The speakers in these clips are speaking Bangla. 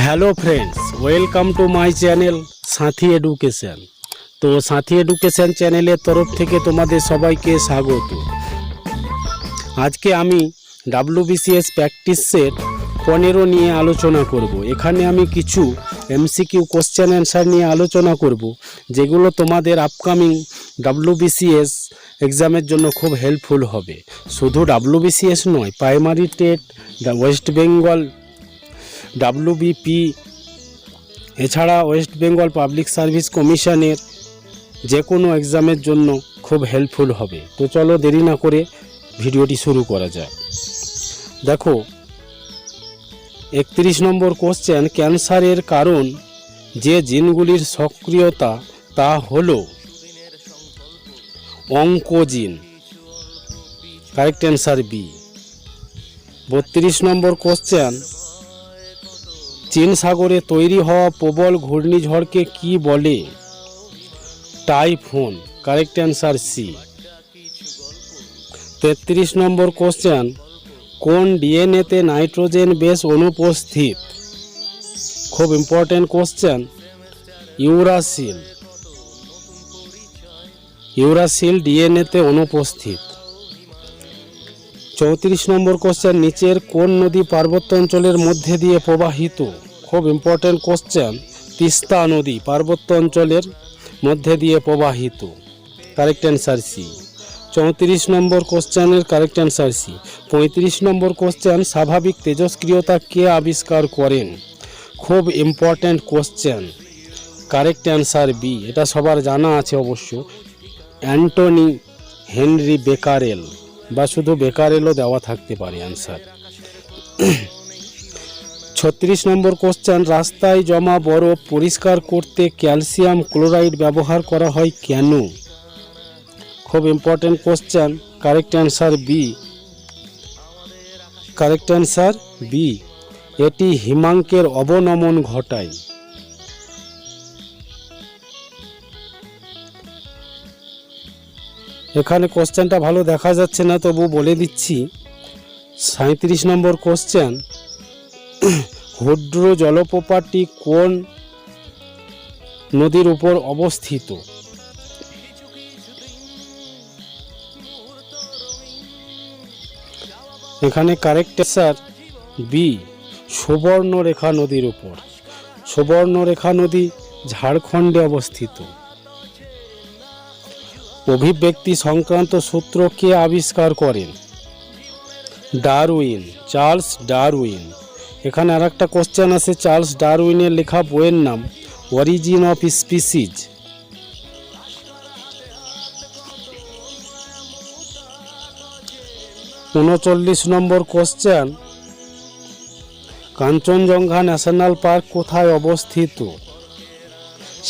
Hello friends, welcome to my channel Sathi education. তো সাথী এডুকেশন চ্যানেলের তরফ থেকে তোমাদের সবাইকে স্বাগত। আজকে আমি WBCS প্র্যাকটিস সেট 15 নিয়ে আলোচনা করব। এখানে আমি কিছু MCQ কোশ্চেন অ্যান্সার নিয়ে আলোচনা করব, যেগুলো তোমাদের আপকামিং WBCS এক্সামের জন্য খুব হেল্পফুল হবে। শুধু WBCS নয়, primary TET, West Bengal WBP, এছাড়া ওয়েস্ট বেঙ্গল পাবলিক সার্ভিস কমিশনের যে কোনো এক্সামের জন্য খুব হেল্পফুল হবে। তো চলো দেরি না করে ভিডিওটি শুরু করা যায়। দেখো, 31 নম্বর কোশ্চেন, ক্যান্সারের কারণ যে জিনগুলির সক্রিয়তা তা হলো oncogene. Correct answer B. 32 number question, চীন সাগরে তৈরি হওয়া প্রবল ঘূর্ণিঝড়কে কি বলে? Typhoon. Correct answer C. 33 number question, কোন ডিএনএতে নাইট্রোজেন বেস অনুপস্থিত? খুব ইম্পর্টেন্ট কোশ্চেন, ইউরাসিল। ইউরাসিল ডিএনএতে অনুপস্থিত। 34 নম্বর কোশ্চেন, নিচের কোন নদী পার্বত্য অঞ্চলের মধ্যে দিয়ে প্রবাহিত? খুব ইম্পর্টেন্ট কোশ্চেন, তিস্তা নদী পার্বত্য অঞ্চলের মধ্যে দিয়ে প্রবাহিত। Correct answer C. 34 নম্বর কোশ্চেনের কারেক্ট অ্যান্সার সি। 35 নম্বর কোশ্চেন, স্বাভাবিক তেজস্ক্রিয়তা কে আবিষ্কার করেন? খুব important question, correct answer B. এটা সবার জানা আছে অবশ্য, অ্যান্টনি হেনরি বেকারেল, বা শুধু বেকারেলও দেওয়া থাকতে পারে অ্যান্সার। 36 নম্বর কোশ্চেন, রাস্তায় জমা বরফ পরিষ্কার করতে ক্যালসিয়াম ক্লোরাইড ব্যবহার করা হয় কেন? খুব important question, correct answer B. Correct answer B. এটি হিমাঙ্কের অবনমন ঘটায়। এখানে কোশ্চেনটা ভালো দেখা যাচ্ছে না, তবু বলে দিচ্ছি। 37 নম্বর কোশ্চেন, হুড্রো জলপ্রপাতটি কোন নদীর উপর অবস্থিত? এখানে কারেক্ট অ্যান্সার বি, সুবর্ণরেখা নদীর উপর। সুবর্ণরেখা নদী ঝাড়খণ্ডে অবস্থিত। অভিব্যক্তি সংক্রান্ত সূত্র কে আবিষ্কার করেন? Darwin, Charles Darwin. এখানে আর একটা কোশ্চেন আছে, চার্লস ডারউইনের লেখা বইয়ের নাম অরিজিন অফ স্পিসিজ। উনচল্লিশ number question, Kanchenjunga national park কোথায় অবস্থিত?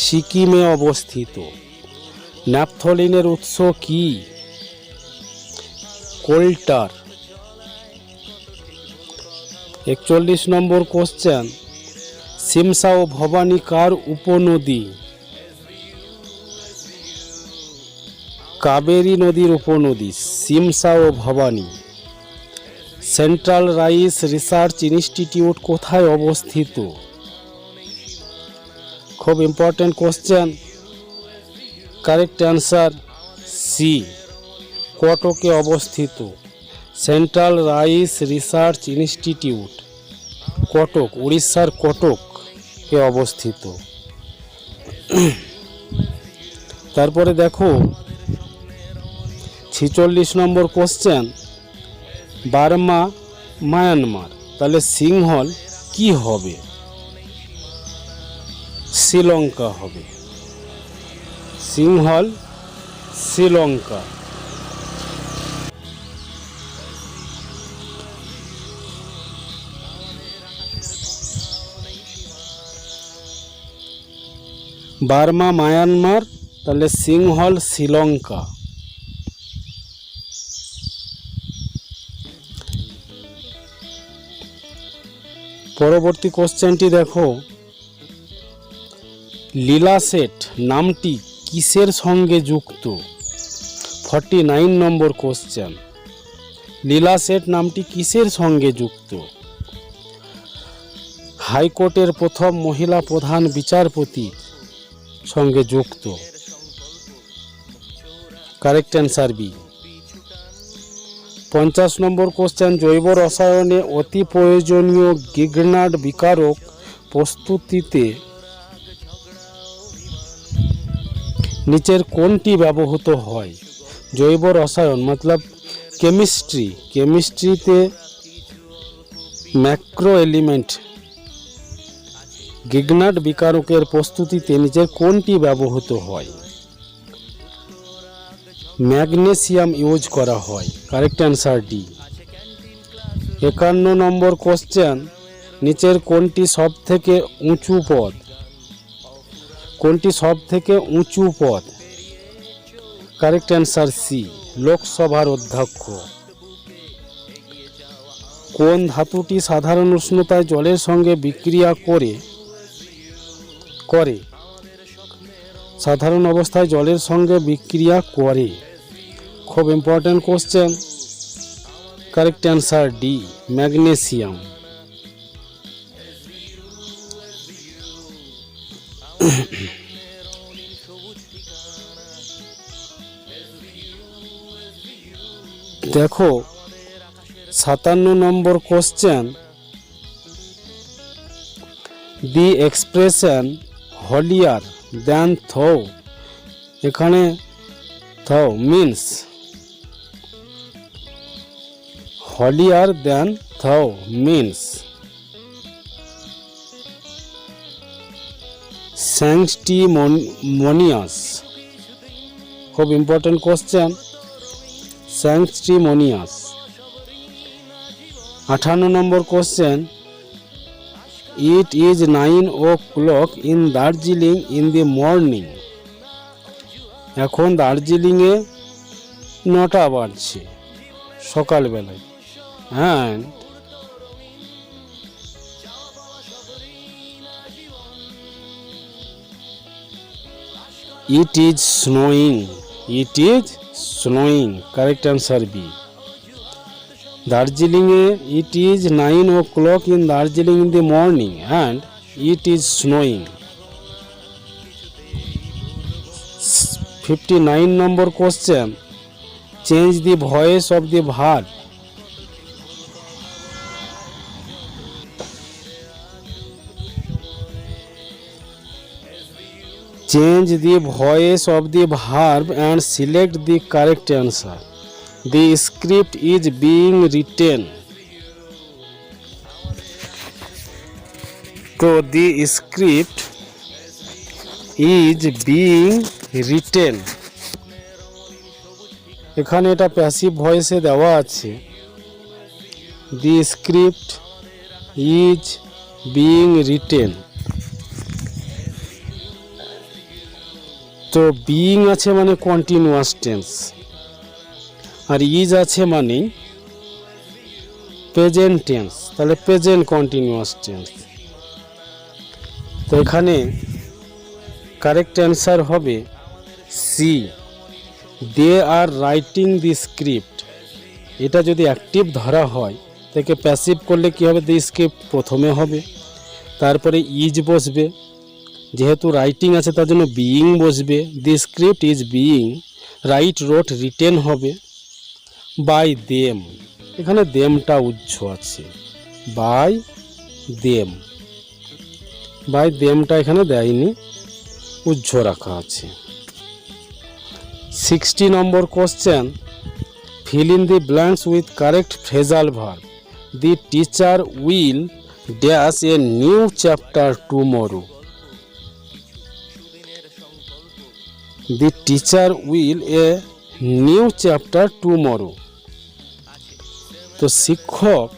সিকিমে অবস্থিত। ন্যাপথলিনের উৎস কি? কোল্টার। 41 নম্বর কোশ্চেন, সিমসা ও ভবানী কার উপনদী? কাবেরী নদীর উপনদী সিমসা ও Bhavani. Central rice research institute কোথায় অবস্থিত? খুব important question, correct answer C, কটকে অবস্থিত। Central rice research institute Cuttack, উড়িষ্যার কটকে অবস্থিত। তারপরে দেখো 46 নম্বর কোশ্চেন, বার্মা মায়ানমার, তাহলে সিংহল কি হবে? শ্রীলঙ্কা হবে। সিংহল শ্রীলঙ্কা। বার্মা মায়ানমার, তাহলে সিংহল শ্রীলঙ্কা। পরবর্তী কোশ্চেনটি দেখো, লীলাসেট নামটি কিসের সঙ্গে যুক্ত? 49 নম্বর কোশ্চেন, লীলাসেট নামটি কিসের সঙ্গে যুক্ত? হাইকোর্টের প্রথম মহিলা প্রধান বিচারপতির সঙ্গে যুক্ত? Correct answer B. 50 নম্বর কোশ্চেন, জৈব রসায়নে অতি প্রয়োজনীয় গিগনার্ড বিকারক প্রস্তুতিতে নিচের কোনটি ব্যবহৃত হয়? জৈব রসায়ন মতলব কেমিস্ট্রিতে ম্যাক্রো এলিমেন্ট গিগনার্ড বিকারকের প্রস্তুতিতে নিচের কোনটি ব্যবহৃত হয়? ম্যাগনেসিয়াম ইউজ করা হয়। Correct answer D. 51 নম্বর কোশ্চেন, নিচের কোনটি সব থেকে উঁচু পদ? কোনটি সব থেকে উঁচু পদ? কারেক্ট অ্যান্সার সি, লোকসভার অধ্যক্ষ। কোন ধাতুটি সাধারণ উষ্ণতায় জলের সঙ্গে বিক্রিয়া করে সাধারণ অবস্থায় জলের সঙ্গে বিক্রিয়া করে? খুব important question. Correct answer D, magnesium. দেখো 57 number question, the expression holier than thou, এখানে thou means holier than thou means sanctimonious. খুব important question, sanctimonious। 58 number question, it is 9 o'clock in Darjeeling in the morning, এখন দার্জিলিংয়ে 9টা বাজছে সকালবেলায়। And it is snowing. Correct answer B. দার্জিলিংয়ে it is 9 o'clock in Darjeeling in the morning and it is snowing. 59 number question, change the voice of the verb. Change the voice of the verb and select the correct answer. The script is being written. So the script is being written. এখানে এটা প্যাসিভ ভয়েসে দেওয়া আছে। The script is being written. তো বিইং আছে মানে কন্টিনিউয়াস টেন্স, আর ইজ আছে মানে প্রেজেন্ট টেন্স, তাহলে প্রেজেন্ট কন্টিনিউয়াস টেন্স। তো এখানে কারেক্ট অ্যান্সার হবে C, they are writing the script. এটা যদি অ্যাক্টিভ ধরা হয় তাকে প্যাসিভ করলে কি হবে, দি স্ক্রিপ্ট প্রথমে হবে, তারপরে ইজ বসবে, যেহেতু রাইটিং আছে তার জন্য বিইং বসবে, the script is being, write wrote written হবে, বাই দেম, এখানে দেমটা উজ্জ আছে, বাই দেমটা এখানে দেয়নি, উজ্জ রাখা আছে। 60 নম্বর question, fill in the blanks with correct phrasal verb. The teacher will dash a new chapter tomorrow. The teacher will a new chapter tomorrow. তো শিক্ষক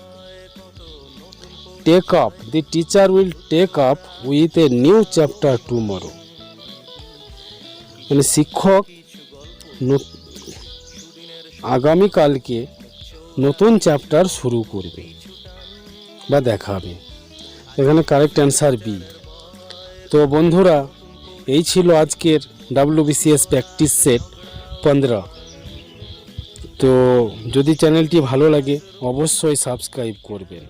take up, the teacher will take up with a new chapter tomorrow. মানে শিক্ষক আগামীকালকে নতুন চ্যাপ্টার শুরু করবে বা দেখাবে। এখানে কারেক্ট অ্যান্সার বি। তো বন্ধুরা, এই ছিল আজকের WBCS প্র্যাকটিস সেট 15। তো যদি চ্যানেলটি ভালো লাগে অবশ্যই সাবস্ক্রাইব করবেন।